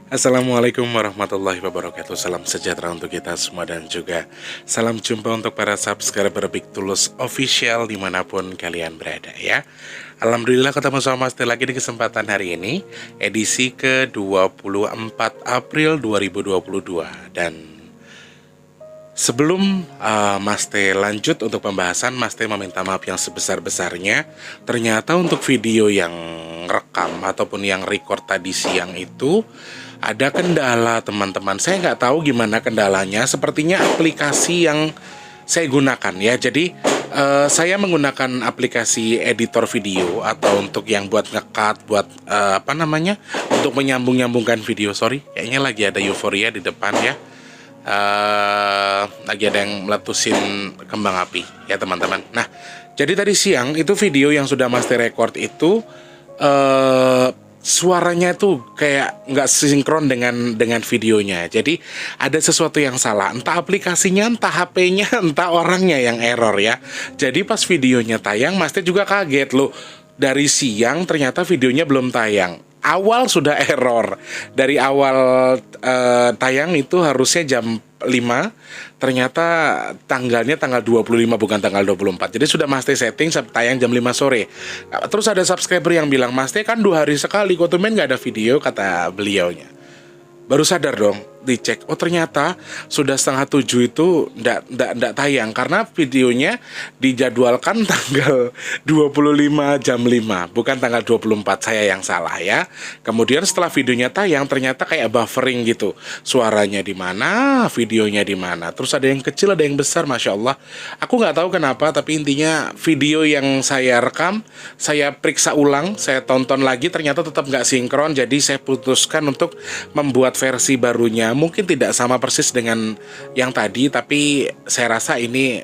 Assalamualaikum warahmatullahi wabarakatuh. Salam sejahtera untuk kita semua dan juga salam jumpa untuk para subscriber Big Tulus Official dimanapun kalian berada ya. Alhamdulillah ketemu sama Mas Teh lagi di kesempatan hari ini, edisi ke-24 April 2022. Dan sebelum Mas Teh lanjut untuk pembahasan, Mas Teh meminta maaf yang sebesar-besarnya. Ternyata untuk video yang rekam ataupun yang record tadi siang itu ada kendala teman-teman. Saya nggak tahu gimana kendalanya. Sepertinya aplikasi yang saya gunakan ya. Jadi saya menggunakan aplikasi editor video atau untuk yang buat ngekat, buat untuk menyambung-nyambungkan video. Sorry, kayaknya lagi ada euforia di depan ya. Lagi ada yang meletusin kembang api ya teman-teman. Nah, jadi tadi siang itu video yang sudah master record itu suaranya tuh kayak nggak sinkron dengan videonya. Jadi ada sesuatu yang salah, entah aplikasinya, entah HP-nya, entah orangnya yang error ya. Jadi pas videonya tayang, Mas Teh juga kaget loh. Dari siang ternyata videonya belum tayang. Awal sudah error. Dari awal tayang itu harusnya jam 5, ternyata tanggalnya tanggal 25 bukan tanggal 24. Jadi sudah Mas Teh setting tayang jam 5 sore. Terus ada subscriber yang bilang, "Mas Teh kan 2 hari sekali, kok tumben nggak ada video," kata beliaunya. Baru sadar dong, dicek, oh ternyata sudah setengah 7 itu ndak tayang karena videonya dijadwalkan tanggal 25 jam 5, bukan tanggal 24, saya yang salah ya. Kemudian setelah videonya tayang ternyata kayak buffering gitu, suaranya di mana, videonya di mana. Terus ada yang kecil, ada yang besar, Masya Allah. Aku nggak tahu kenapa, tapi intinya video yang saya rekam, saya periksa ulang, saya tonton lagi, ternyata tetap nggak sinkron. Jadi saya putuskan untuk membuat versi barunya. Mungkin tidak sama persis dengan yang tadi, tapi saya rasa ini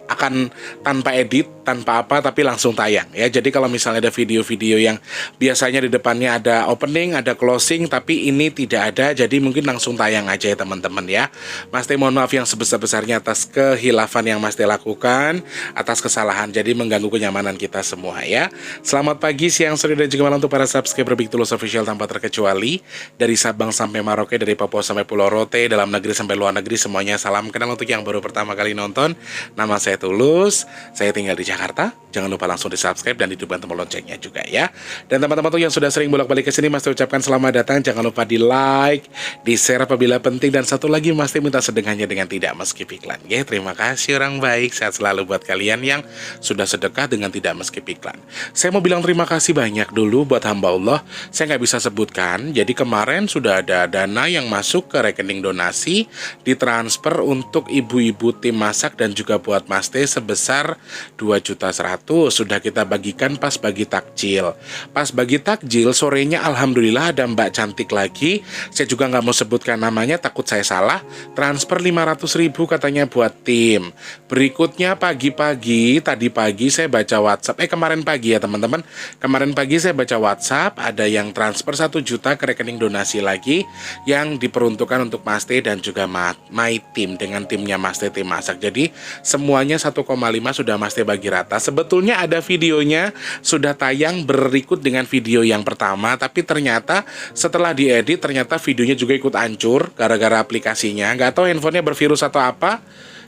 akan tanpa edit, tanpa apa, tapi langsung tayang ya. Jadi kalau misalnya ada video-video yang biasanya di depannya ada opening, ada closing, tapi ini tidak ada, jadi mungkin langsung tayang aja ya teman-teman ya. Mas Teh mohon maaf yang sebesar-besarnya atas kehilafan yang Mas Teh lakukan, atas kesalahan, jadi mengganggu kenyamanan kita semua ya. Selamat pagi, siang, sore, dan juga malam untuk para subscriber Big Tulus Official tanpa terkecuali. Dari Sabang sampai Merauke, dari Papua sampai Pulau Rote, dalam negeri sampai luar negeri, semuanya salam kenal untuk yang baru pertama kali nonton. Nama saya Tulus, saya tinggal di Jakarta. Jangan lupa langsung di subscribe dan hidupkan tombol loncengnya juga ya. Dan teman-teman tuh yang sudah sering bolak-balik ke sini, Mas Teh ucapkan selamat datang. Jangan lupa di like, di share apabila penting, dan satu lagi Mas Teh minta sedekahnya dengan tidak meskip iklan. Ya, terima kasih orang baik, sehat selalu buat kalian yang sudah sedekah dengan tidak meskip iklan. Saya mau bilang terima kasih banyak dulu buat hamba Allah. Saya nggak bisa sebutkan. Jadi kemarin sudah ada dana yang masuk ke rekening donasi, ditransfer untuk ibu-ibu tim masak dan juga buat Mas Teh sebesar 2.100.000. Sudah kita bagikan pas bagi takjil. Pas bagi takjil sorenya alhamdulillah ada Mbak cantik lagi. Saya juga nggak mau sebutkan namanya, takut saya salah. Transfer 500.000 katanya buat tim. Berikutnya pagi-pagi, tadi pagi saya baca WhatsApp. Kemarin pagi ya teman-teman. Kemarin pagi saya baca WhatsApp, ada yang transfer 1 juta ke rekening donasi lagi yang diperuntukkan untuk Mas Teh dan juga My Team dengan timnya Mas Teh tim masak. Jadi semuanya 1,5 sudah Mas Teh bagi rata. Sebetulnya ada videonya sudah tayang berikut dengan video yang pertama, tapi ternyata setelah diedit ternyata videonya juga ikut hancur gara-gara aplikasinya. Nggak tahu handphonenya bervirus atau apa.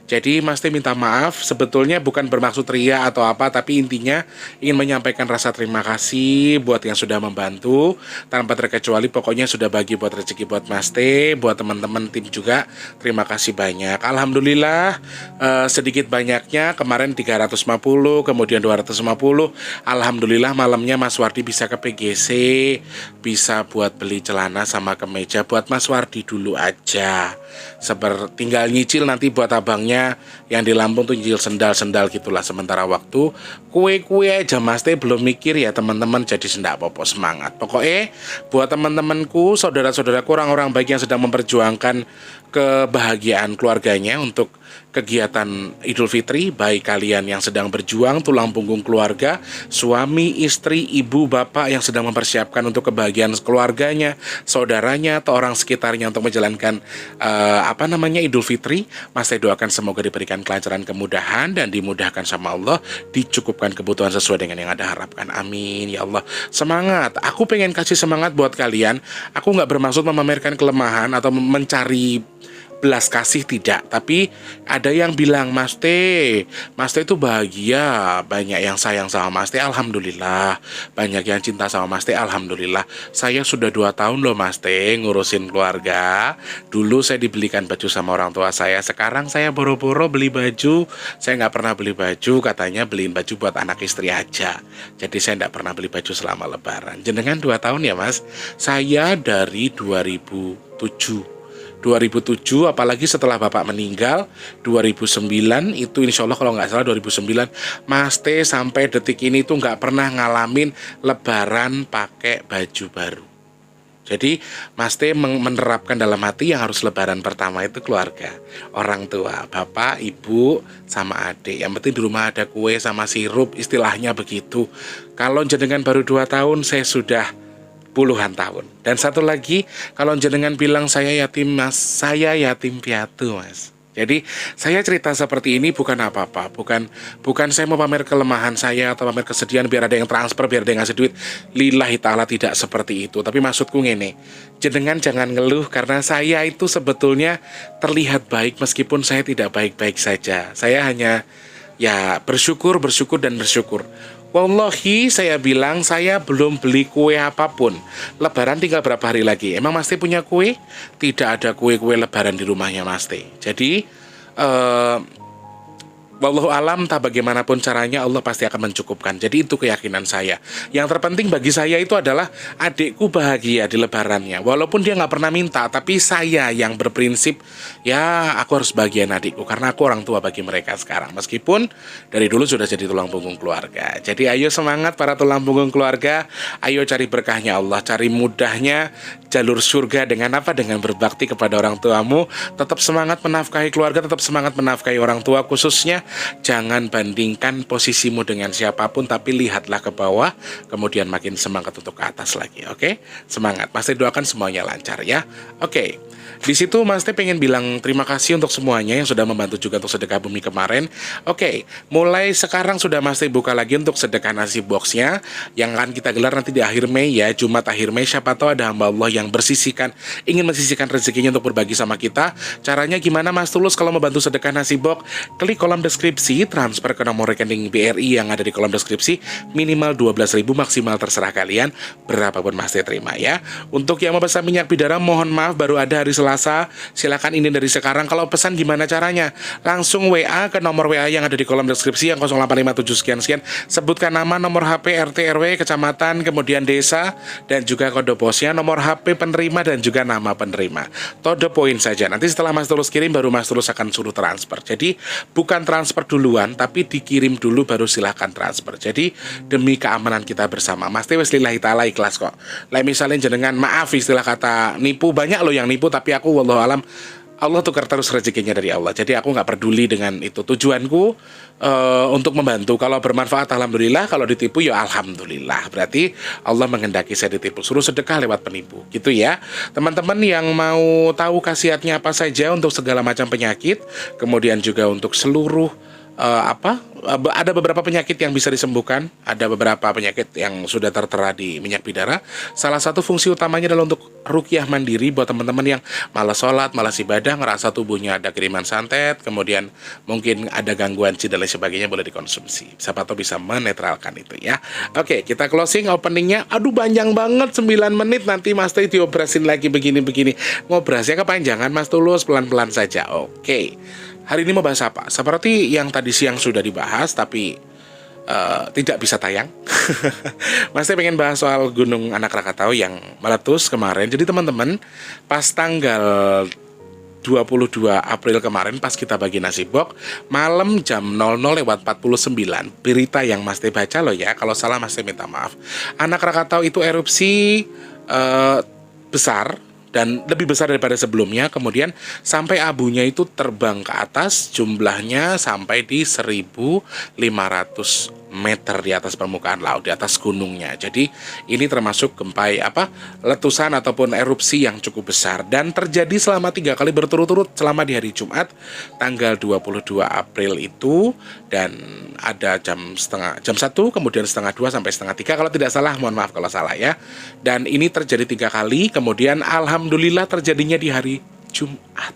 Jadi Mas Teh minta maaf, sebetulnya bukan bermaksud ria atau apa, tapi intinya ingin menyampaikan rasa terima kasih buat yang sudah membantu, tanpa terkecuali pokoknya sudah bagi buat rezeki buat Mas Teh, buat teman-teman tim juga, terima kasih banyak. Alhamdulillah sedikit banyaknya, kemarin 350, kemudian 250, Alhamdulillah malamnya Mas Wardi bisa ke PGC, bisa buat beli celana sama kemeja buat Mas Wardi dulu aja. Tinggal nyicil nanti buat abangnya yang di Lampung tuh nyicil sendal-sendal gitulah sementara waktu. Kue-kue aja Mas Teh belum mikir ya teman-teman, jadi sendak popo semangat. Pokoknya buat teman-temanku, saudara-saudaraku, orang-orang baik yang sedang memperjuangkan kebahagiaan keluarganya untuk kegiatan Idul Fitri, baik kalian yang sedang berjuang, tulang punggung keluarga, suami, istri, ibu, bapak yang sedang mempersiapkan untuk kebahagiaan keluarganya, saudaranya, atau orang sekitarnya untuk menjalankan Idul Fitri. Mas Teh doakan semoga diberikan kelancaran, kemudahan, dan dimudahkan sama Allah, dicukupkan kebutuhan sesuai dengan yang Anda harapkan. Amin ya Allah. Semangat. Aku pengen kasih semangat buat kalian. Aku nggak bermaksud memamerkan kelemahan atau mencari belas kasih, tidak. Tapi ada yang bilang, Mas Teh itu bahagia, banyak yang sayang sama Mas Teh, alhamdulillah. Banyak yang cinta sama Mas Teh, alhamdulillah. Saya sudah 2 tahun loh Mas Teh ngurusin keluarga. Dulu saya dibelikan baju sama orang tua saya, sekarang saya boro-boro beli baju. Saya nggak pernah beli baju, katanya beliin baju buat anak istri aja. Jadi saya nggak pernah beli baju selama lebaran. Jenengan 2 tahun ya Mas? Saya dari 2007, apalagi setelah Bapak meninggal 2009, itu insya Allah kalau nggak salah 2009, Mas Teh sampai detik ini tuh nggak pernah ngalamin lebaran pakai baju baru. Jadi Mas Teh menerapkan dalam hati yang harus lebaran pertama itu keluarga, orang tua, bapak, ibu, sama adik. Yang penting di rumah ada kue sama sirup, istilahnya begitu. Kalau jenengan baru 2 tahun, saya sudah puluhan tahun. Dan satu lagi, kalau jenengan bilang saya yatim Mas, saya yatim piatu Mas. Jadi saya cerita seperti ini bukan apa-apa, bukan saya mau pamer kelemahan saya atau pamer kesedihan biar ada yang transfer, biar ada yang ngasih duit. Lillahi ta'ala tidak seperti itu. Tapi maksudku ngene, jenengan jangan ngeluh karena saya itu sebetulnya terlihat baik meskipun saya tidak baik-baik saja. Saya hanya ya bersyukur. Wallahi saya bilang saya belum beli kue apapun. Lebaran tinggal berapa hari lagi? Emang Mas Teh punya kue? Tidak ada kue-kue lebaran di rumahnya Mas Teh. Jadi wallahu alam, tak bagaimanapun caranya Allah pasti akan mencukupkan. Jadi itu keyakinan saya. Yang terpenting bagi saya itu adalah adikku bahagia di lebarannya. Walaupun dia nggak pernah minta, tapi saya yang berprinsip, ya aku harus bahagian adikku karena aku orang tua bagi mereka sekarang. Meskipun dari dulu sudah jadi tulang punggung keluarga. Jadi ayo semangat para tulang punggung keluarga. Ayo cari berkahnya Allah, cari mudahnya jalur surga dengan apa? Dengan berbakti kepada orang tuamu. Tetap semangat menafkahi keluarga, tetap semangat menafkahi orang tua khususnya. Jangan bandingkan posisimu dengan siapapun, tapi lihatlah ke bawah, kemudian makin semangat untuk ke atas lagi, oke? Semangat, Mas Teh doakan semuanya lancar ya, oke. Di situ Mas Teh pengen bilang terima kasih untuk semuanya yang sudah membantu juga untuk sedekah bumi kemarin. Oke, mulai sekarang sudah Mas Teh buka lagi untuk sedekah nasi boxnya yang akan kita gelar nanti di akhir Mei ya, Jumat akhir Mei. Siapa tahu ada hamba Allah yang ingin mensisihkan rezekinya untuk berbagi sama kita. Caranya gimana Mas Tulus kalau mau bantu sedekah nasi box? Klik kolom deskripsi, transfer ke nomor rekening BRI yang ada di kolom deskripsi, minimal 12.000, maksimal terserah kalian berapapun Mas Teh terima ya. Untuk yang mau pesan minyak bidara, mohon maaf baru ada hari Selasa, silakan ini dari sekarang. Kalau pesan gimana caranya? Langsung WA ke nomor WA yang ada di kolom deskripsi yang 0857 sekian-sekian. Sebutkan nama, nomor HP, RT, RW, kecamatan, kemudian desa, dan juga kode posnya, nomor HP penerima, dan juga nama penerima. To the point saja. Nanti setelah Mas Tulus kirim, baru Mas Tulus akan suruh transfer. Jadi bukan transfer duluan, tapi dikirim dulu baru silahkan transfer. Jadi demi keamanan kita bersama. Mas Teh wis lillahi ta'ala ikhlas kok. Lah misalnya jenengan maaf istilah kata nipu, banyak loh yang nipu, tapi aku wallahu alam Allah tukar terus rezekinya dari Allah. Jadi aku nggak peduli dengan itu. Tujuanku untuk membantu. Kalau bermanfaat alhamdulillah, kalau ditipu ya alhamdulillah. Berarti Allah menghendaki saya ditipu. Suruh sedekah lewat penipu. Gitu ya. Teman-teman yang mau tahu khasiatnya apa saja untuk segala macam penyakit, kemudian juga untuk seluruh ada beberapa penyakit yang bisa disembuhkan, ada beberapa penyakit yang sudah tertera di minyak bidara. Salah satu fungsi utamanya adalah untuk ruqyah mandiri buat teman-teman yang malas sholat, malas ibadah, ngerasa tubuhnya ada kiriman santet, kemudian mungkin ada gangguan jin dan lain sebagainya, boleh dikonsumsi. Siapa tahu bisa menetralkan itu ya. Oke, kita closing openingnya. Aduh panjang banget, 9 menit, nanti Mas Teh diobrasin lagi begini-begini. Ngobrasnya kepanjangan Mas Tulus, pelan-pelan saja. Oke. Hari ini mau bahas apa? Seperti yang tadi siang sudah dibahas, tapi tidak bisa tayang. Mas Teh pengen bahas soal Gunung Anak Rakatau yang meletus kemarin. Jadi teman-teman, pas tanggal 22 April kemarin, pas kita bagi nasi box, malam jam 00:49, berita yang Mas Teh baca loh ya, kalau salah Mas Teh minta maaf. Anak Rakatau itu erupsi besar, dan lebih besar daripada sebelumnya. Kemudian sampai abunya itu terbang ke atas, jumlahnya sampai di 1.500 meter di atas permukaan laut, di atas gunungnya. Jadi ini termasuk gempa letusan ataupun erupsi yang cukup besar, dan terjadi selama 3 kali berturut-turut selama di hari Jumat tanggal 22 April itu, dan ada jam 1, kemudian setengah 2 sampai setengah 3 kalau tidak salah, mohon maaf kalau salah ya. Dan ini terjadi 3 kali, kemudian alhamdulillah terjadinya di hari Jumat.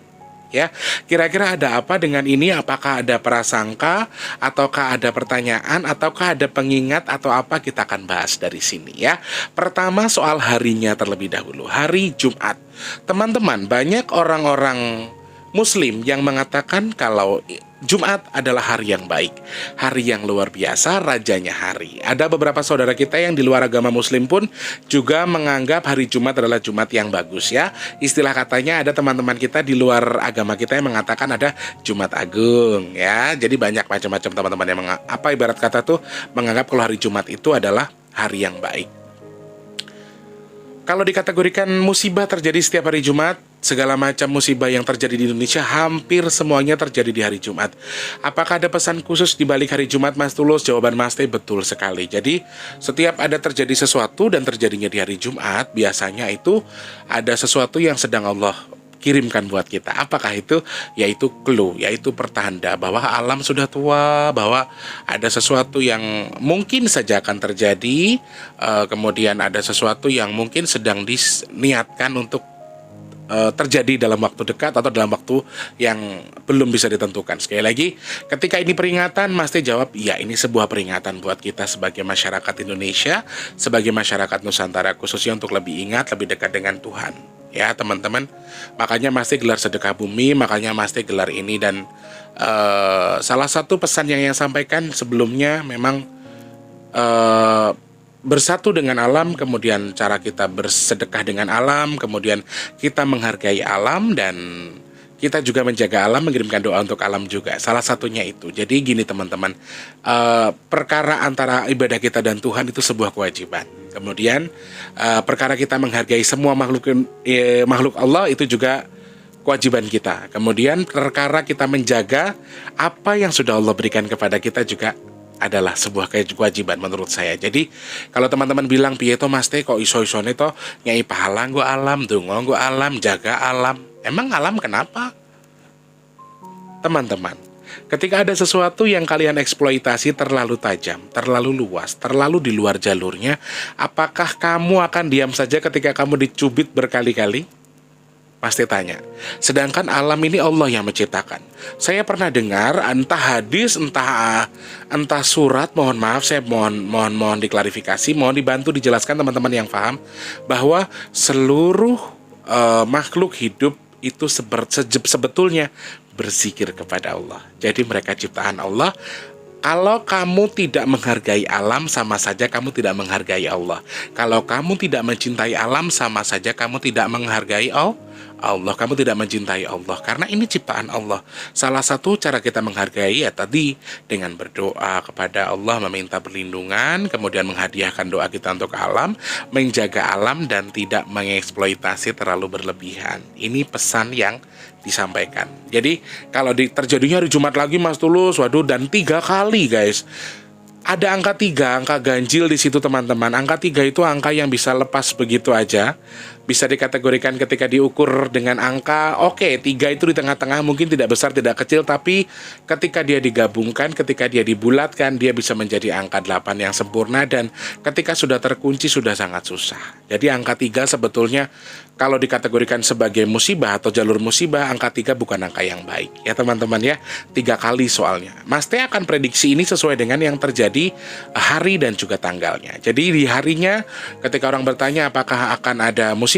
Ya, kira-kira ada apa dengan ini? Apakah ada prasangka, ataukah ada pertanyaan, ataukah ada pengingat, atau apa? Kita akan bahas dari sini ya. Pertama, soal harinya terlebih dahulu, hari Jumat. Teman-teman, banyak orang-orang Muslim yang mengatakan kalau Jumat adalah hari yang baik, hari yang luar biasa, rajanya hari. Ada beberapa saudara kita yang di luar agama Muslim pun juga menganggap hari Jumat adalah Jumat yang bagus ya. Istilah katanya ada teman-teman kita di luar agama kita yang mengatakan ada Jumat Agung ya. Jadi banyak macam-macam teman-teman yang ibarat kata tuh menganggap kalau hari Jumat itu adalah hari yang baik. Kalau dikategorikan musibah terjadi setiap hari Jumat, segala macam musibah yang terjadi di Indonesia hampir semuanya terjadi di hari Jumat. Apakah ada pesan khusus di balik hari Jumat, Mas Tulus? Jawaban Mas Teh betul sekali. Jadi setiap ada terjadi sesuatu dan terjadinya di hari Jumat, biasanya itu ada sesuatu yang sedang Allah kirimkan buat kita. Apakah itu? Yaitu clue, yaitu pertanda bahwa alam sudah tua, bahwa ada sesuatu yang mungkin saja akan terjadi, kemudian ada sesuatu yang mungkin sedang diniatkan untuk terjadi dalam waktu dekat atau dalam waktu yang belum bisa ditentukan. Sekali lagi, ketika ini peringatan, Mas Teh jawab, ya ini sebuah peringatan buat kita sebagai masyarakat Indonesia, sebagai masyarakat Nusantara, khususnya untuk lebih ingat, lebih dekat dengan Tuhan. Ya teman-teman, makanya Mas Teh gelar sedekah bumi, makanya Mas Teh gelar ini. Dan salah satu pesan yang sampaikan sebelumnya memang bersatu dengan alam, kemudian cara kita bersedekah dengan alam, kemudian kita menghargai alam, dan kita juga menjaga alam, mengirimkan doa untuk alam juga. Salah satunya itu. Jadi gini teman-teman, perkara antara ibadah kita dan Tuhan itu sebuah kewajiban. Kemudian perkara kita menghargai semua makhluk Allah itu juga kewajiban kita. Kemudian perkara kita menjaga apa yang sudah Allah berikan kepada kita juga adalah sebuah kewajiban menurut saya. Jadi kalau teman-teman bilang piye to Mas Teh kok iso-isone to nyai pahala nggo alam, donga nggo alam, jaga alam. Emang alam kenapa? Teman-teman, ketika ada sesuatu yang kalian eksploitasi terlalu tajam, terlalu luas, terlalu di luar jalurnya, apakah kamu akan diam saja ketika kamu dicubit berkali-kali? Pasti tanya. Sedangkan alam ini Allah yang menciptakan. Saya pernah dengar entah hadis, entah surat, mohon maaf, saya mohon diklarifikasi, mohon dibantu dijelaskan teman-teman yang paham, bahwa seluruh makhluk hidup itu sebetulnya berzikir kepada Allah. Jadi mereka ciptaan Allah. Kalau kamu tidak menghargai alam, sama saja kamu tidak menghargai Allah. Kalau kamu tidak mencintai alam, sama saja kamu tidak menghargai Allah. Kamu tidak mencintai Allah, karena ini ciptaan Allah. Salah satu cara kita menghargai ya tadi dengan berdoa kepada Allah, meminta perlindungan, kemudian menghadiahkan doa kita untuk alam, menjaga alam, dan tidak mengeksploitasi terlalu berlebihan. Ini pesan yang disampaikan. Jadi kalau terjadinya hari Jumat lagi Mas Tulus, waduh, dan 3 kali guys. Ada angka 3, angka ganjil di situ teman-teman. Angka 3 itu angka yang bisa lepas begitu aja. Bisa dikategorikan ketika diukur dengan angka, oke, 3 itu di tengah-tengah, mungkin tidak besar, tidak kecil, tapi ketika dia digabungkan, ketika dia dibulatkan, dia bisa menjadi angka 8 yang sempurna, dan ketika sudah terkunci, sudah sangat susah. Jadi angka 3 sebetulnya, kalau dikategorikan sebagai musibah atau jalur musibah, angka 3 bukan angka yang baik. Ya teman-teman ya, 3 kali soalnya. Mas Teh akan prediksi ini sesuai dengan yang terjadi hari dan juga tanggalnya. Jadi di harinya, ketika orang bertanya apakah akan ada musibah,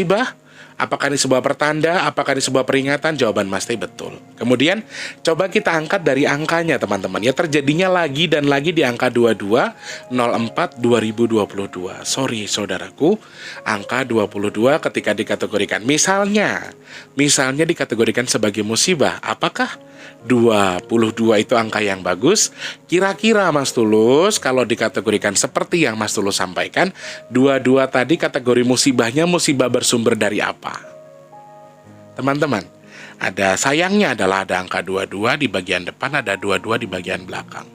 apakah ini sebuah pertanda, apakah ini sebuah peringatan, jawaban Mas Teh betul. Kemudian coba kita angkat dari angkanya teman-teman. Ya terjadinya lagi dan lagi di angka 22/04/2022. Sorry saudaraku, angka 22 ketika dikategorikan misalnya dikategorikan sebagai musibah, apakah 22 itu angka yang bagus? Kira-kira Mas Tulus, kalau dikategorikan seperti yang Mas Tulus sampaikan, 22 tadi kategori musibahnya musibah bersumber dari apa? teman-teman. Ada sayangnya adalah ada angka 22 di bagian depan, ada 22 di bagian belakang.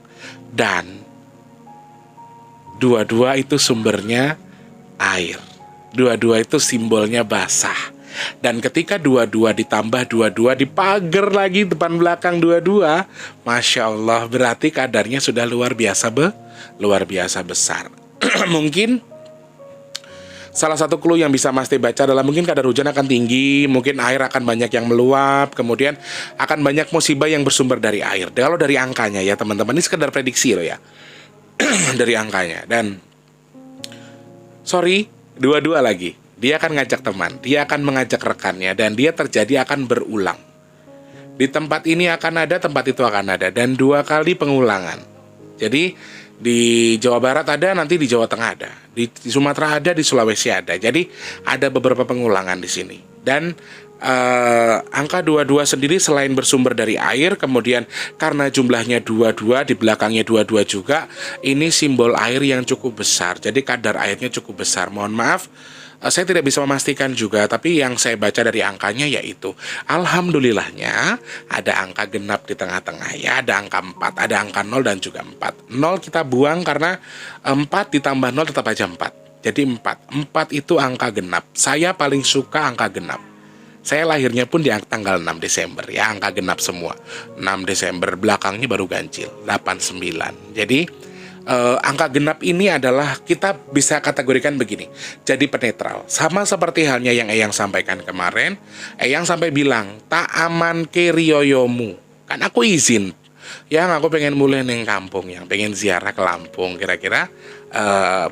Dan 22 itu sumbernya air. 22 itu simbolnya basah. Dan ketika 22 ditambah 22 di pagar lagi depan belakang 22, Masya Allah, berarti kadarnya sudah luar biasa besar. Mungkin salah satu clue yang bisa Mas Teh baca adalah mungkin kadar hujan akan tinggi, mungkin air akan banyak yang meluap, kemudian akan banyak musibah yang bersumber dari air. Kalau dari angkanya ya teman-teman, ini sekedar prediksi loh ya. Dari angkanya. Dan sorry, 22 lagi. Dia akan ngajak teman, dia akan mengajak rekannya, dan dia terjadi akan berulang. Di tempat ini akan ada, tempat itu akan ada, dan 2 kali pengulangan. Jadi di Jawa Barat ada, nanti di Jawa Tengah ada, di Sumatera ada, di Sulawesi ada. Jadi ada beberapa pengulangan di sini. Dan angka 22 sendiri selain bersumber dari air, kemudian karena jumlahnya 22, di belakangnya 22 juga, ini simbol air yang cukup besar. Jadi kadar airnya cukup besar. Mohon maaf, saya tidak bisa memastikan juga, tapi yang saya baca dari angkanya yaitu alhamdulillahnya ada angka genap di tengah-tengah ya, ada angka 4, ada angka 0 dan juga 4. 0 kita buang karena 4 ditambah 0 tetap aja 4. Jadi 4. 4 itu angka genap. Saya paling suka angka genap. Saya lahirnya pun di tanggal 6 Desember ya, angka genap semua. 6 Desember, belakangnya baru ganjil, 89. Jadi angka genap ini adalah kita bisa kategorikan begini, jadi penetral. Sama seperti halnya yang Eyang sampaikan kemarin, Eyang sampai bilang, tak aman ke riyoyomu. Kan aku izin, yang aku pengen mulai neng kampung, yang pengen ziarah ke Lampung, kira-kira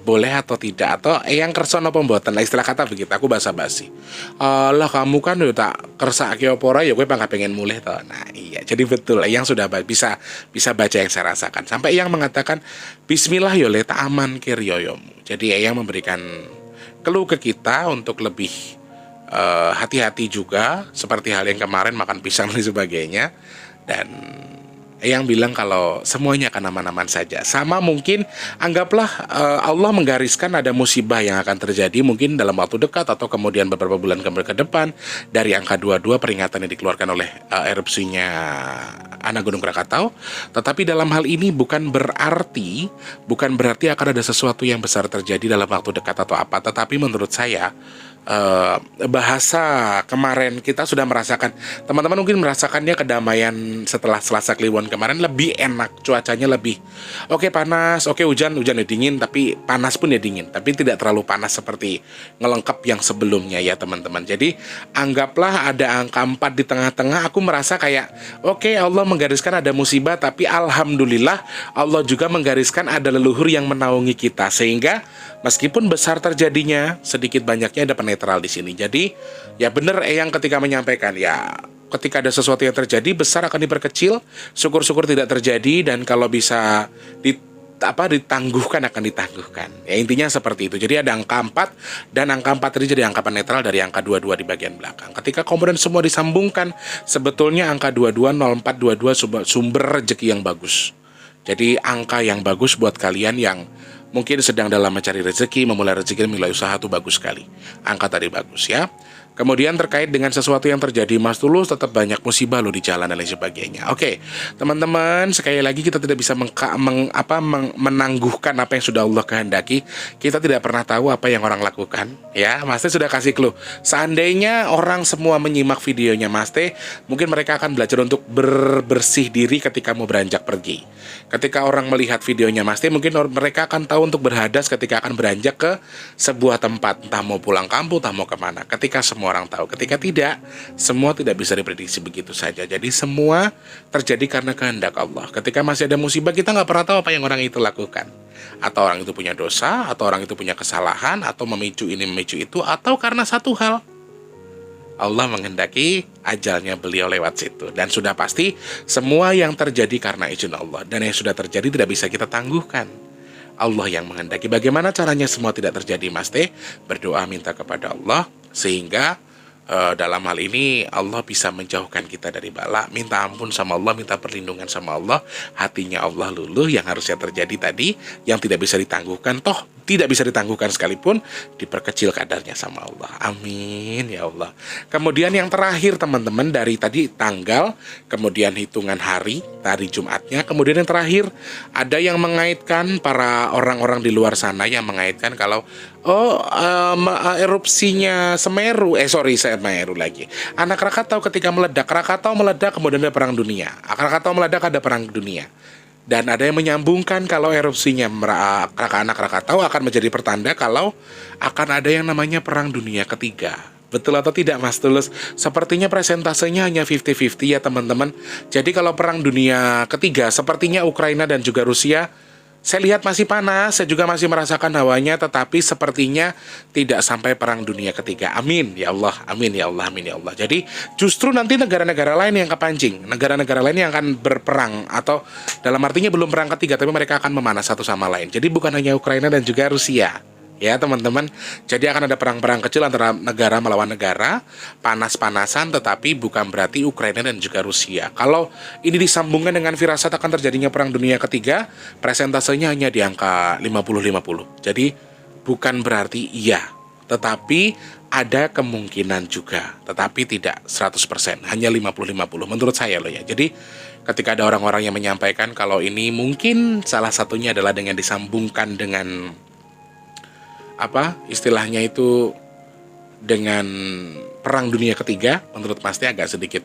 boleh atau tidak, atau yang kersono pembuatan, istilah kata begitu, aku basa-basi. Lah kamu kan udah tak kersa kiopora ya gue pengen mulai toh. Nah iya, jadi betul yang sudah bisa baca yang saya rasakan. Sampai yang mengatakan Bismillah yole tak aman kiryoyomu. Jadi yang memberikan clue ke kita untuk lebih hati-hati juga, seperti hal yang kemarin makan pisang dan sebagainya. Dan yang bilang kalau semuanya akan aman-aman saja. Sama mungkin anggaplah Allah menggariskan ada musibah yang akan terjadi mungkin dalam waktu dekat atau kemudian beberapa bulan ke depan dari angka 22 peringatan yang dikeluarkan oleh erupsinya anak Gunung Krakatau. Tetapi dalam hal ini bukan berarti akan ada sesuatu yang besar terjadi dalam waktu dekat atau apa. Tetapi menurut saya bahasa kemarin kita sudah merasakan, teman-teman mungkin merasakannya kedamaian setelah Selasa Kliwon kemarin lebih enak, cuacanya lebih oke, panas, oke, hujan ya dingin, tapi panas pun ya dingin, tapi tidak terlalu panas seperti ngelengkap yang sebelumnya ya teman-teman. Jadi anggaplah ada angka 4 di tengah-tengah, aku merasa kayak oke, Allah menggariskan ada musibah, tapi alhamdulillah Allah juga menggariskan ada leluhur yang menaungi kita, sehingga meskipun besar terjadinya, sedikit banyaknya ada penetral di sini. Jadi ya benar yang ketika menyampaikan ya, ketika ada sesuatu yang terjadi besar akan diperkecil, syukur-syukur tidak terjadi, dan kalau bisa ditangguhkan akan ditangguhkan. Ya intinya seperti itu. Jadi ada angka 4 dan angka 4 tadi jadi angka penetral dari angka 22 di bagian belakang. Ketika kemudian semua disambungkan, sebetulnya angka 22, 04, 22 sumber rezeki yang bagus. Jadi angka yang bagus buat kalian yang mungkin sedang dalam mencari rezeki, memulai rezeki, memulai usaha itu bagus sekali. Angka tadi bagus ya. Kemudian terkait dengan sesuatu yang terjadi, Mas Tulus, tetap banyak musibah loh di jalan dan lain sebagainya. Oke, teman-teman, sekali lagi kita tidak bisa menangguhkan apa yang sudah Allah kehendaki. Kita tidak pernah tahu apa yang orang lakukan. Ya, Mas Teh sudah kasih clue. Seandainya orang semua menyimak videonya Mas Teh, mungkin mereka akan belajar untuk bersih diri ketika mau beranjak pergi. Ketika orang melihat videonya Mas Teh, mungkin mereka akan tahu untuk berhadas ketika akan beranjak ke sebuah tempat, entah mau pulang kampung, entah mau kemana. Ketika semua orang tahu, ketika tidak, semua tidak bisa diprediksi begitu saja. Jadi semua terjadi karena kehendak Allah. Ketika masih ada musibah, kita nggak pernah tahu apa yang orang itu lakukan. Atau orang itu punya dosa, atau orang itu punya kesalahan, atau memicu ini memicu itu, atau karena satu hal, Allah menghendaki ajalnya beliau lewat situ. Dan sudah pasti semua yang terjadi karena izin Allah. Dan yang sudah terjadi tidak bisa kita tangguhkan. Allah yang menghendaki. Bagaimana caranya semua tidak terjadi, Mas Teh? Berdoa minta kepada Allah, sehingga dalam hal ini Allah bisa menjauhkan kita dari bala. Minta ampun sama Allah, minta perlindungan sama Allah. Hatinya Allah luluh yang harusnya terjadi tadi, yang tidak bisa ditangguhkan. Toh tidak bisa ditangguhkan sekalipun, diperkecil kadarnya sama Allah. Amin ya Allah. Kemudian yang terakhir teman-teman, dari tadi tanggal, kemudian hitungan hari Jumatnya, kemudian yang terakhir ada yang mengaitkan, para orang-orang di luar sana yang mengaitkan kalau erupsinya Semeru, Semeru lagi. Anak Krakatau ketika meledak, Krakatau meledak kemudian ada perang dunia. Krakatau meledak ada perang dunia. Dan ada yang menyambungkan kalau erupsinya anak Krakatau akan menjadi pertanda kalau akan ada yang namanya perang dunia ketiga. Betul atau tidak Mas Tulus? Sepertinya presentasenya hanya 50-50 ya teman-teman. Jadi kalau perang dunia ketiga sepertinya Ukraina dan juga Rusia, saya lihat masih panas, saya juga masih merasakan hawanya, tetapi sepertinya tidak sampai perang dunia ketiga. Amin ya Allah, amin ya Allah, amin ya Allah. Jadi justru nanti negara-negara lain yang kepancing, negara-negara lain yang akan berperang, atau dalam artinya belum perang ketiga, tapi mereka akan memanas satu sama lain. Jadi bukan hanya Ukraina dan juga Rusia. Ya teman-teman, jadi akan ada perang-perang kecil antara negara melawan negara, panas-panasan, tetapi bukan berarti Ukraina dan juga Rusia. Kalau ini disambungkan dengan firasat akan terjadinya perang dunia ketiga, presentasenya hanya di angka 50-50. Jadi bukan berarti iya, tetapi ada kemungkinan juga, tetapi tidak 100%, hanya 50-50 menurut saya loh ya. Jadi ketika ada orang-orang yang menyampaikan kalau ini mungkin salah satunya adalah dengan disambungkan dengan istilahnya itu dengan perang dunia ketiga, menurut Mas Teh agak sedikit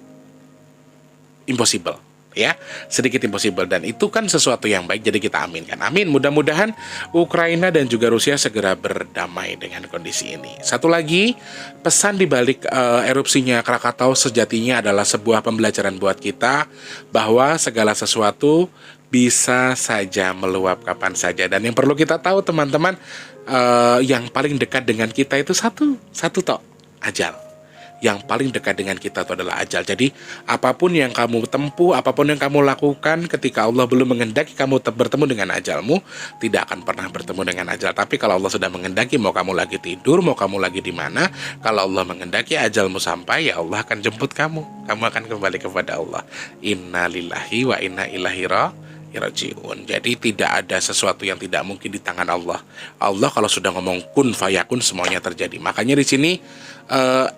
impossible ya, sedikit impossible, dan itu kan sesuatu yang baik, jadi kita aminkan. Amin. Mudah-mudahan Ukraina dan juga Rusia segera berdamai dengan kondisi ini. Satu lagi, pesan di balik erupsinya Krakatau sejatinya adalah sebuah pembelajaran buat kita bahwa segala sesuatu bisa saja meluap kapan saja, dan yang perlu kita tahu teman-teman, yang paling dekat dengan kita itu satu tok, ajal. Yang paling dekat dengan kita itu adalah ajal. Jadi apapun yang kamu tempuh, apapun yang kamu lakukan, ketika Allah belum menghendaki kamu bertemu dengan ajalmu, tidak akan pernah bertemu dengan ajal. Tapi kalau Allah sudah menghendaki, mau kamu lagi tidur, mau kamu lagi di mana, kalau Allah menghendaki ajalmu sampai, ya Allah akan jemput kamu. Kamu akan kembali kepada Allah. Inna lillahi wa inna ilaihi rajiun. Jadi tidak ada sesuatu yang tidak mungkin di tangan Allah. Allah kalau sudah ngomong kun fayakun, semuanya terjadi. Makanya di sini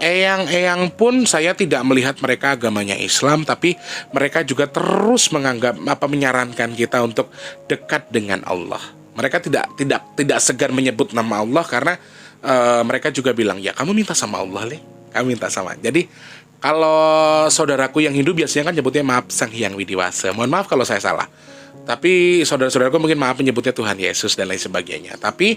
eyang-eyang pun saya tidak melihat mereka agamanya Islam, tapi mereka juga terus menyarankan kita untuk dekat dengan Allah. Mereka tidak segan menyebut nama Allah, karena mereka juga bilang, ya kamu minta sama Allah, kamu minta sama. Jadi kalau saudaraku yang Hindu biasanya kan nyebutnya maaf Sang Hyang Widiwasa. Mohon maaf kalau saya salah. Tapi saudara-saudaraku mungkin maaf menyebutnya Tuhan Yesus dan lain sebagainya. Tapi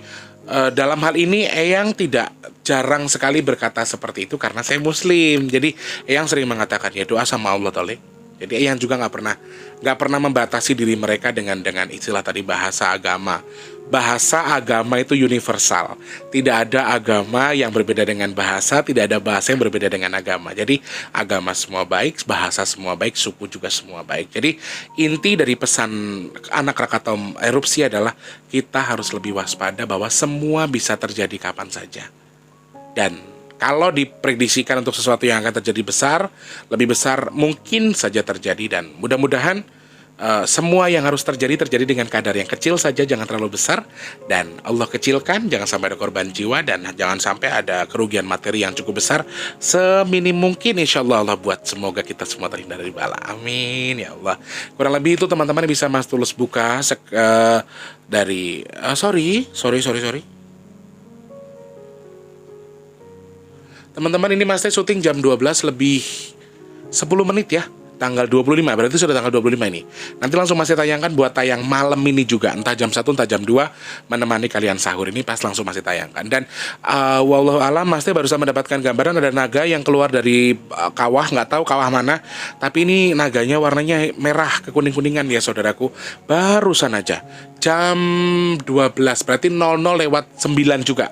dalam hal ini Eyang tidak jarang sekali berkata seperti itu karena saya Muslim. Jadi Eyang sering mengatakan ya doa sama Allah tole. Jadi Eyang juga nggak pernah membatasi diri mereka dengan istilah tadi bahasa agama. Bahasa agama itu universal. Tidak ada agama yang berbeda dengan bahasa, tidak ada bahasa yang berbeda dengan agama. Jadi agama semua baik, bahasa semua baik, suku juga semua baik. Jadi inti dari pesan anak Krakatau erupsi adalah kita harus lebih waspada bahwa semua bisa terjadi kapan saja. Dan kalau diprediksikan untuk sesuatu yang akan terjadi besar, lebih besar mungkin saja terjadi, dan mudah-mudahan semua yang harus terjadi dengan kadar yang kecil saja, jangan terlalu besar, dan Allah kecilkan, jangan sampai ada korban jiwa, dan jangan sampai ada kerugian materi yang cukup besar. Seminim mungkin insya Allah Allah buat semoga kita semua terhindar dari bala. Amin ya Allah. Kurang lebih itu teman-teman bisa Mas Tulus buka dari sorry. Teman-teman, ini Mas Teh syuting jam 12 lebih 10 menit ya. Tanggal 25, berarti sudah tanggal 25 ini. Nanti langsung Mas Teh tayangkan buat tayang malam ini juga. Entah jam 1, entah jam 2, menemani kalian sahur ini pas langsung Mas Teh tayangkan. Dan wallahu alam, Mas Teh barusan mendapatkan gambaran ada naga yang keluar dari kawah, nggak tahu kawah mana. Tapi ini naganya warnanya merah kekuning-kuningan ya saudaraku. Barusan aja jam 12, berarti 00:09 juga.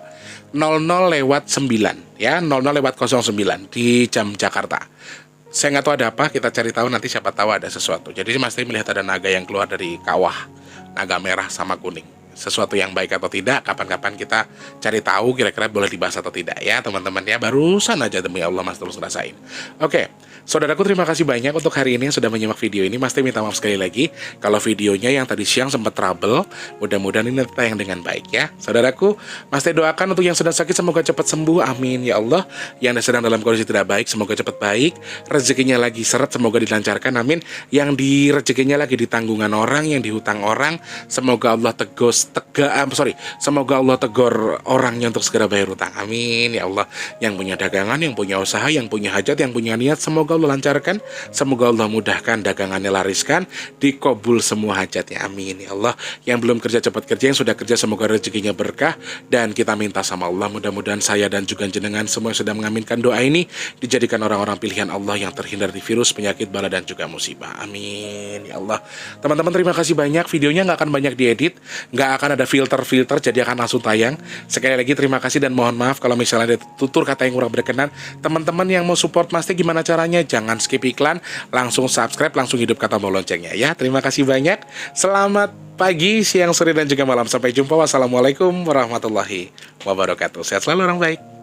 00:09 ya, 00:09 di jam Jakarta. Saya nggak tahu ada apa, kita cari tahu nanti, siapa tahu ada sesuatu. Jadi Mas Teh melihat ada naga yang keluar dari kawah, naga merah sama kuning. sesuatu yang baik atau tidak, kapan-kapan kita cari tahu kira-kira boleh dibahas atau tidak ya teman-teman ya. Barusan aja demi Allah Mas terus ngerasain. Oke, saudaraku terima kasih banyak untuk hari ini yang sudah menyimak video ini. Mas Teh minta maaf sekali lagi kalau videonya yang tadi siang sempat trouble. Mudah-mudahan ini tayang dengan baik ya. Saudaraku, Mas Teh doakan untuk yang sedang sakit semoga cepat sembuh, amin ya Allah. Yang sedang dalam kondisi tidak baik semoga cepat baik. Rezekinya lagi seret semoga dilancarkan, amin. Yang di rezekinya lagi di tanggungan orang, yang dihutang orang, semoga Allah semoga Allah tegur orangnya untuk segera bayar hutang, amin ya Allah. Yang punya dagangan, yang punya usaha, yang punya hajat, yang punya niat, semoga Allah lancarkan, semoga Allah mudahkan, dagangannya lariskan, dikabul semua hajatnya, amin ya Allah. Yang belum kerja cepat kerja, yang sudah kerja semoga rezekinya berkah. Dan kita minta sama Allah mudah-mudahan saya dan juga jenengan semua yang sudah mengaminkan doa ini dijadikan orang-orang pilihan Allah yang terhindar di virus, penyakit, bala dan juga musibah, amin ya Allah. Teman-teman terima kasih banyak. Videonya nggak akan banyak diedit, nggak akan ada filter-filter, jadi akan langsung tayang. Sekali lagi terima kasih dan mohon maaf kalau misalnya ada tutur kata yang kurang berkenan. Teman-teman yang mau support Mas Teh gimana caranya? Jangan skip iklan, langsung subscribe, langsung hidup kata tombol loncengnya ya. Terima kasih banyak. Selamat pagi, siang, sore dan juga malam. Sampai jumpa. Wassalamualaikum warahmatullahi wabarakatuh. Sehat selalu orang baik.